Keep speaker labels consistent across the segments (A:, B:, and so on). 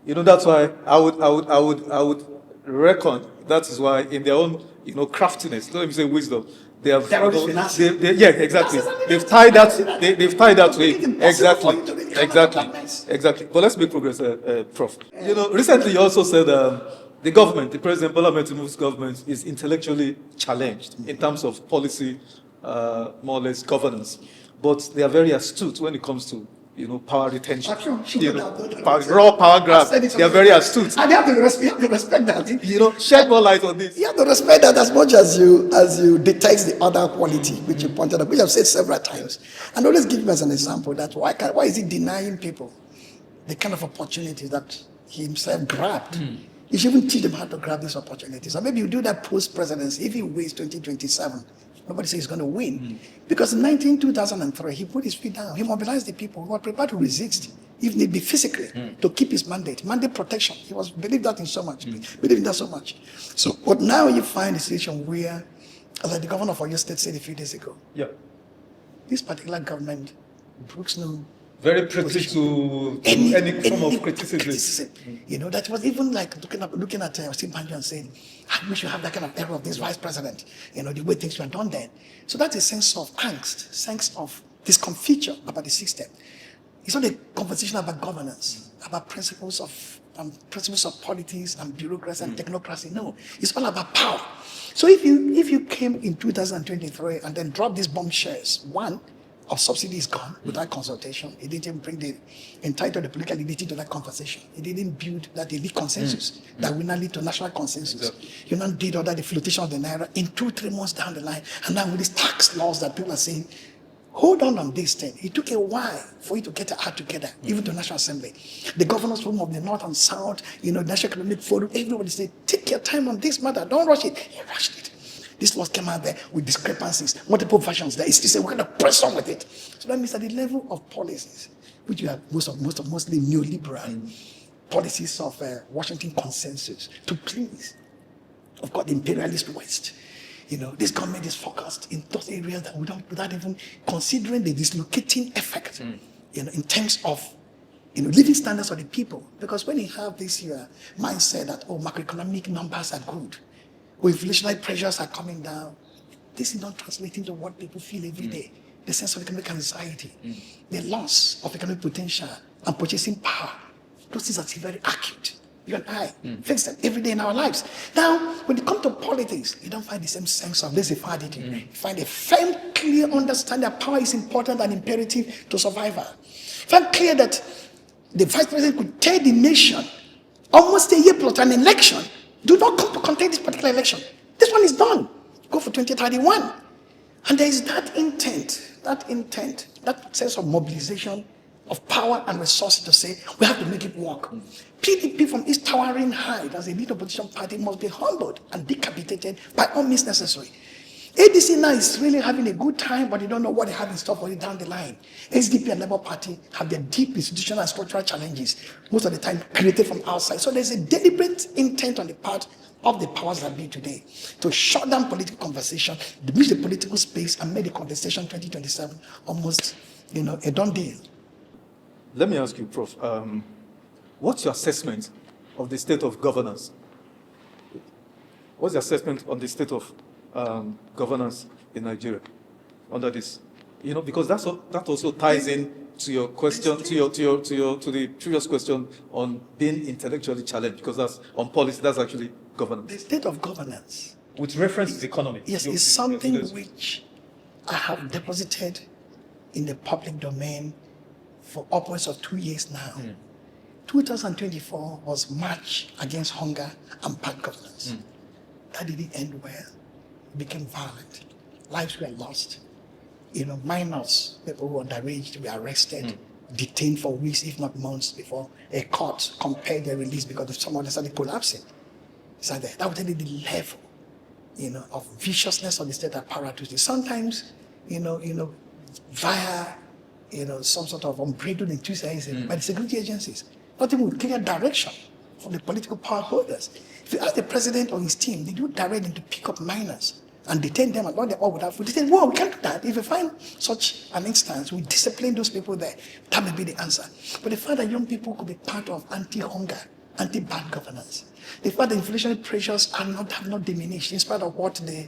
A: That's why I would reckon that is why in their own, craftiness, don't even say wisdom, they have, yeah, exactly. They've tied that, they've tied that to it. Exactly. But let's make progress, Prof. Recently you also said the government, the President Bola Ahmed Tinubu's government is intellectually challenged in terms of policy, more or less governance, but they are very astute when it comes to power retention, raw power grab. They are very astute.
B: And you have to respect that.
A: Shed more light on this.
B: You have to respect that as much as you detect the other quality, which you pointed out, which I've said several times. And always give me as an example that why is he denying people the kind of opportunities that he himself grabbed? You should even teach them how to grab these opportunities. Or maybe you do that post-presidency. If he wins 2027, nobody says he's going to win. Because in 2003, he put his feet down. He mobilized the people who were prepared to resist, if need be physically, to keep his mandate protection. He believed that in so much. Believed in that so much. So, but now you find a situation where, like the governor of your state said a few days ago, this particular government brooks no
A: very prone to any form of criticism.
B: That was even like looking at SYMFONI and saying, I wish you have that kind of error of this vice president, the way things were done then. So that's a sense of angst, sense of discomfiture about the system. It's not a conversation about governance, about principles of politics and bureaucracy and technocracy. No, it's all about power. So if you came in 2023 and then dropped these bombshells, one, our subsidy is gone without consultation. It didn't even bring the political elite to that conversation. It didn't build that elite consensus that will now lead to national consensus. You now did all that, the flotation of the naira in 2-3 months down the line. And now with these tax laws that people are saying, hold on this thing. It took a while for you to get it out together, even to National Assembly. The governors forum of the North and South, National Economic Forum, everybody said, take your time on this matter. Don't rush it. He rushed it. This laws came out there with discrepancies, multiple versions there. It's still we're going to press on with it. So that means at the level of policies, which you have mostly neoliberal policies of Washington consensus, to please, of course, the imperialist West. This government is focused in those areas that without even considering the dislocating effect, in terms of living standards for the people. Because when you have this mindset that macroeconomic numbers are good, inflationary pressures are coming down, this is not translating to what people feel every day. The sense of economic anxiety, the loss of economic potential and purchasing power. Those things are still very acute. You and I face them every day in our lives. Now, when it comes to politics, you don't find the same sense of laissez-faire. You find a firm, clear understanding that power is important and imperative to survival. Firm, clear that the vice president could tell the nation almost a year plus an election, do not come to contest this particular election. This one is done. Go for 2031. And there is that intent, that sense of mobilization of power and resources to say, we have to make it work. PDP from its towering height as a lead opposition party must be humbled and decapitated by all means necessary. ADC now is really having a good time, but you don't know what they have in store for it down the line. SDP and Labour Party have their deep institutional and structural challenges, most of the time created from outside. So there's a deliberate intent on the part of the powers that be today to shut down political conversation, diminish the political space, and make the contestation 2027 almost, a done deal.
A: Let me ask you, Prof, what's your assessment of the state of governance? What's your assessment on the state of governance in Nigeria under this? Because that also ties in to your question, to the previous question on being intellectually challenged, because that's on policy, that's actually governance.
B: The state of governance,
A: with reference to the economy,
B: yes, is something which I have deposited in the public domain for upwards of 2 years now. 2024 was March Against Hunger and Bad Governance. That didn't end well. It became violent. Lives were lost. Minors, people who were underage, were arrested, detained for weeks, if not months, before a court compelled their release because someone started collapsing. So that would tell you the level, of viciousness of the state apparatus. Sometimes, via, some sort of unbridled enthusiasm by the security agencies, not even with clear direction from the political power holders. If you ask the president or his team, they do direct them to pick up minors and detain them, and what they all would have to detain. Well, we can't do that. If we find such an instance, we discipline those people there. That may be the answer. But the fact that young people could be part of anti-hunger, anti-bad governance, the fact that inflationary pressures have not diminished, in spite of what the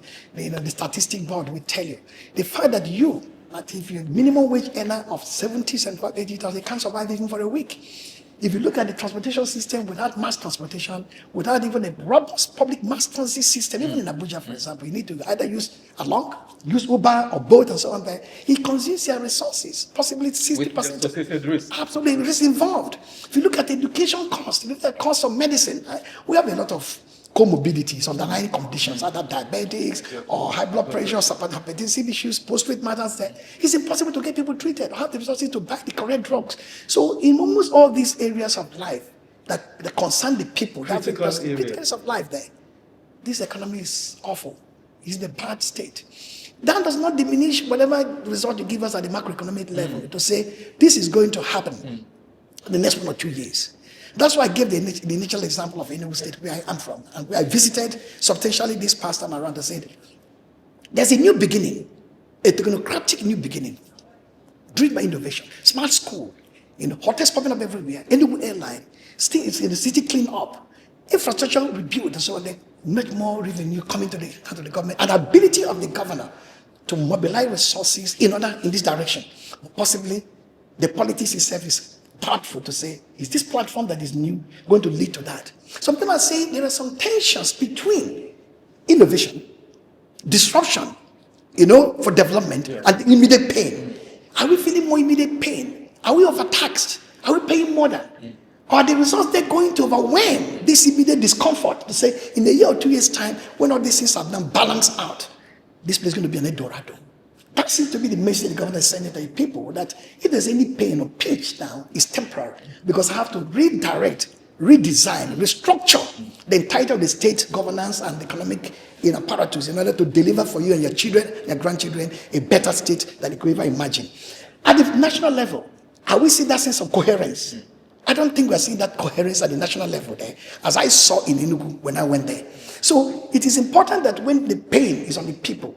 B: statistic board will tell you. The fact that if you're minimum wage earner of 70, 75, 80,000, you can't survive even for a week. If you look at the transportation system without mass transportation, without even a robust public mass transit system, even in Abuja, for example, you need to either use Uber or boat and so on there. It consumes your resources, possibly 60%.
A: Risk.
B: Absolutely, risk involved. If you look at education costs, if you look at the cost of medicine, we have a lot of comorbidities, underlying conditions, either diabetics or high blood pressure, hypertensive issues, post-treatment matters there. It's impossible to get people treated or have the resources to buy the correct drugs. So in almost all these areas of life that concern the people, critical areas of life there, this economy is awful. It's in a bad state. That does not diminish whatever result you give us at the macroeconomic level to say this is going to happen in the next 1 or 2 years. That's why I gave the initial example of Enugu State, where I am from, and where I visited substantially this past time around. I said, there's a new beginning, a technocratic new beginning, driven by innovation, smart school, hotels popping up everywhere, Enugu airline, still it's in the city clean up, infrastructure rebuilt, and so on. They make more revenue coming to the government, and ability of the governor to mobilize resources in this direction. Possibly, the politics itself is powerful to say, is this platform that is new going to lead to that? Some people are saying there are some tensions between innovation, disruption, for development, and immediate pain. Are we feeling more immediate pain? Are we overtaxed? Are we paying more than? Or are the results they're going to overwhelm this immediate discomfort to say, in a year or 2 years' time, when all these things have been balanced out, this place is going to be an Eldorado? That seems to be the message the government is sending to the people, that if there's any pain or pinch now, it's temporary. Because I have to redirect, redesign, restructure the entirety of the state governance and economic apparatus in order to deliver for you and your children, your grandchildren, a better state than you could ever imagine. At the national level, are we seeing that sense of coherence? I don't think we're seeing that coherence at the national level there, as I saw in Enugu when I went there. So it is important that when the pain is on the people,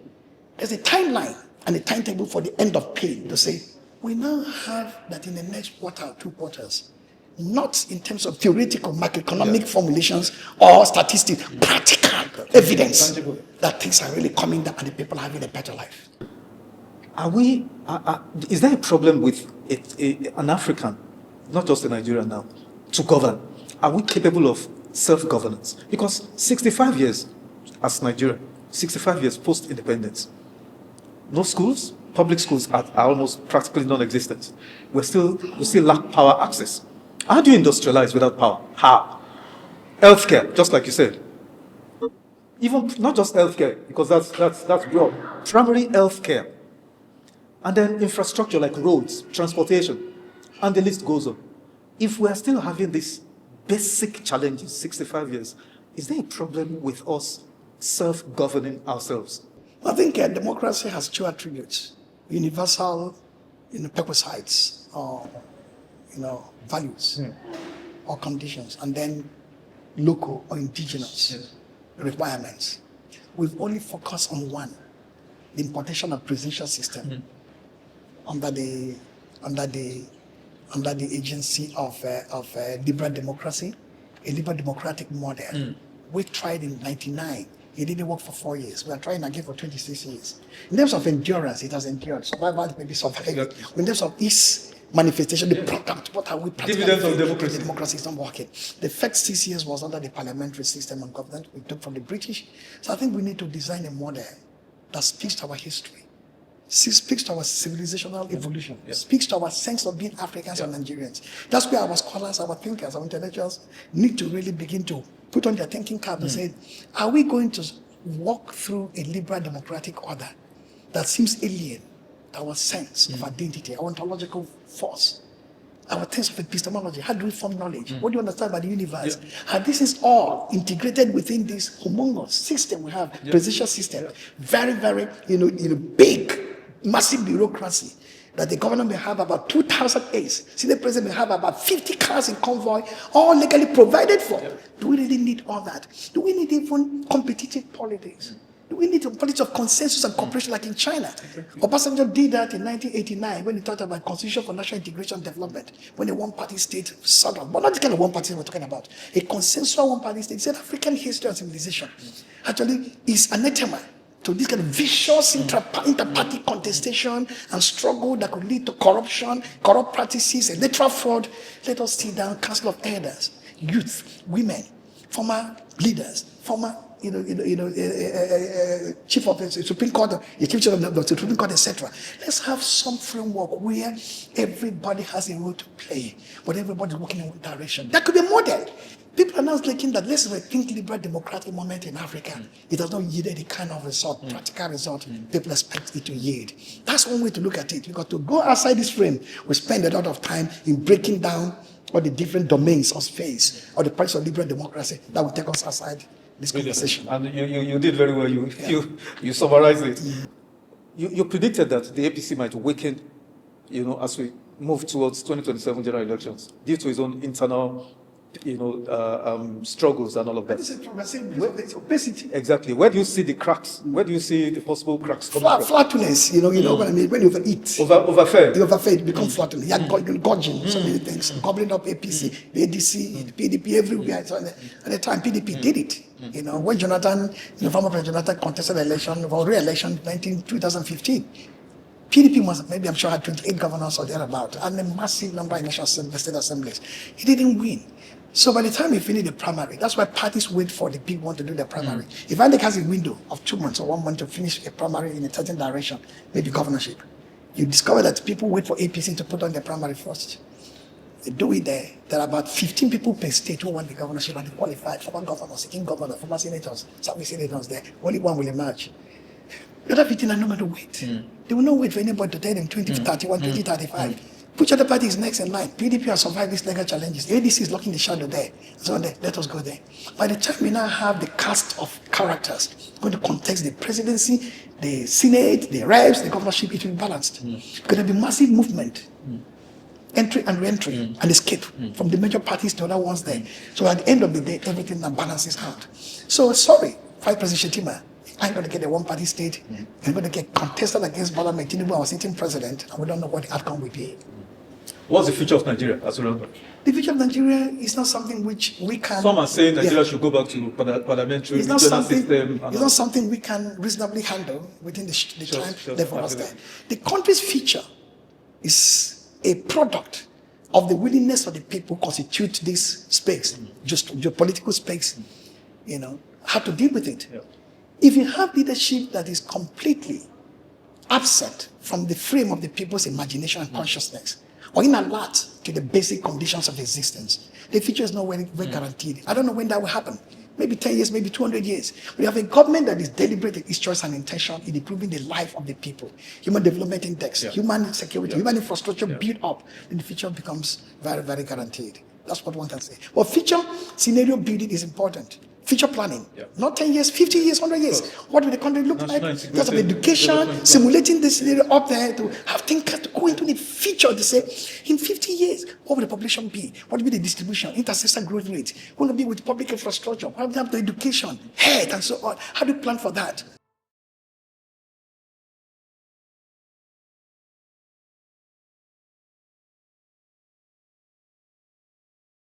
B: there's a timeline and a timetable for the end of pain to say, we now have that in the next quarter or 2 quarters, not in terms of theoretical macroeconomic formulations or statistics, practical evidence that things are really coming down and the people are having a better life.
A: Is there a problem with an African, not just a Nigerian now, to govern? Are we capable of self-governance? Because 65 years as Nigeria, 65 years post-independence, no schools, public schools are almost practically non-existent. We still lack power access. How do you industrialize without power? How? Healthcare, just like you said. Even not just healthcare, because that's broad. Primary healthcare. And then infrastructure like roads, transportation, and the list goes on. If we are still having these basic challenges, 65 years, is there a problem with us self-governing ourselves?
B: I think democracy has 2 attributes: universal, prerequisites, or values or conditions, and then local or indigenous requirements. We've only focused on one: the importation of presidential system under the agency of liberal democracy, a liberal democratic model. We tried in '99. It didn't work for 4 years. We are trying again for 26 years. In terms of endurance, it has endured. Survival maybe survived. In terms of its manifestation, the product, what are we practically
A: dividends of
B: doing?
A: democracy.
B: Democracy is not working. The first 6 years was under the parliamentary system of government we took from the British. So I think we need to design a model that speaks to our history, speaks to our civilizational evolution, speaks to our sense of being Africans and Nigerians. That's where our scholars, our thinkers, our intellectuals need to really begin to put on their thinking cap and say, are we going to walk through a liberal democratic order that seems alien to our sense of identity, our ontological force, our sense of epistemology? How do we form knowledge? What do you understand by the universe? And this is all integrated within this humongous system we have, presidential system. Very, very, big, massive bureaucracy that the governor may have about 2,000 aides. Senate president may have about 50 cars in convoy, all legally provided for. Do we really need all that? Do we need even competitive politics? We need a politics of consensus and cooperation like in China. Obasanjo did that in 1989 when he talked about Constitution for National Integration and Development, when a one-party state sort of, but not the kind of one-party we're talking about, a consensual one-party state. He said African history and civilization actually is anathema to this kind of vicious inter-party contestation and struggle that could lead to corruption, corrupt practices, electoral fraud. Let us sit down, Council of Elders, youth, women, former leaders, former chief of the Supreme Court, the chief of the Supreme Court, etc. Let's have some framework where everybody has a role to play, but everybody's working in one direction. That could be a model. People are now thinking that this is a think liberal democratic moment in Africa. It does not yield any kind of result, practical result people expect it to yield. That's one way to look at it. Because to go outside this frame, we spend a lot of time in breaking down all the different domains of space or the parts of liberal democracy that will take us outside this conversation.
A: And you did very well. You summarized it. You predicted that the APC might weaken, as we move towards 2027 general elections due to its own internal, struggles and all of that.
B: Opacity.
A: Exactly. Where do you see the cracks? Where do you see the possible cracks coming from?
B: Flatulence. You know what I mean? When you overeat.
A: Overfed.
B: You overfed, you become flatulent. You're gorging so many things. Gobbling up APC, the ADC, the PDP, everywhere. So at the time, PDP did it. When former President Jonathan contested the election, for re-election in 2015, PDP was, maybe I'm sure, had 28 governors or thereabout, and a massive number in national state assemblies. He didn't win. So by the time he finished the primary, that's why parties wait for the big one to do the primary. If INEC has a window of 2 months or 1 month to finish a primary in a certain direction, maybe governorship, you discover that people wait for APC to put on their primary first. They do it there. There are about 15 people per state who want the governorship and they qualified. Former governors, sitting governors, former senators, service senators there. Only one will emerge. The other 15 are not going to wait. They will not wait for anybody to tell them 2031, 2035. Which other party is next in line? PDP has survived these legal challenges. The ADC is looking the shadow there. So let us go there. By the time we now have the cast of characters going to contest the presidency, the Senate, the reps, the governorship, it will be balanced. Because there will be massive movement, entry and re-entry, and escape from the major parties to other ones there. So at the end of the day, everything now balances out. So sorry, Vice President Shetima, I ain't going to get a one-party state. I'm going to get contested against Tinubu, our sitting president, and we don't know what the outcome will be.
A: What's the future of Nigeria as well?
B: The future of Nigeria is not something which we can...
A: Some are saying Nigeria should go back to parliamentary regional system.
B: It's not something we can reasonably handle within the time left for us there. The country's future is a product of the willingness of the people constitute this space, just geopolitical space, how to deal with it. Yeah. If you have leadership that is completely absent from the frame of the people's imagination and consciousness, or in alert to the basic conditions of existence, the future is not very guaranteed. I don't know when that will happen. Maybe 10 years, maybe 200 years. We have a government that is deliberate in its choice and intention in improving the life of the people. Human development index, human security, human infrastructure built up, then the future becomes very, very guaranteed. That's what one can say. But future scenario building is important. Future planning, not 10 years, 50 years, 100 years. What will the country look like? Because of education, simulating this scenario up there to have thinkers to go into the future to say, in 50 years, what will the population be? What will be the distribution, intersectional growth rate? What will be with public infrastructure? What will happen to education, health, and so on? How do you plan for that?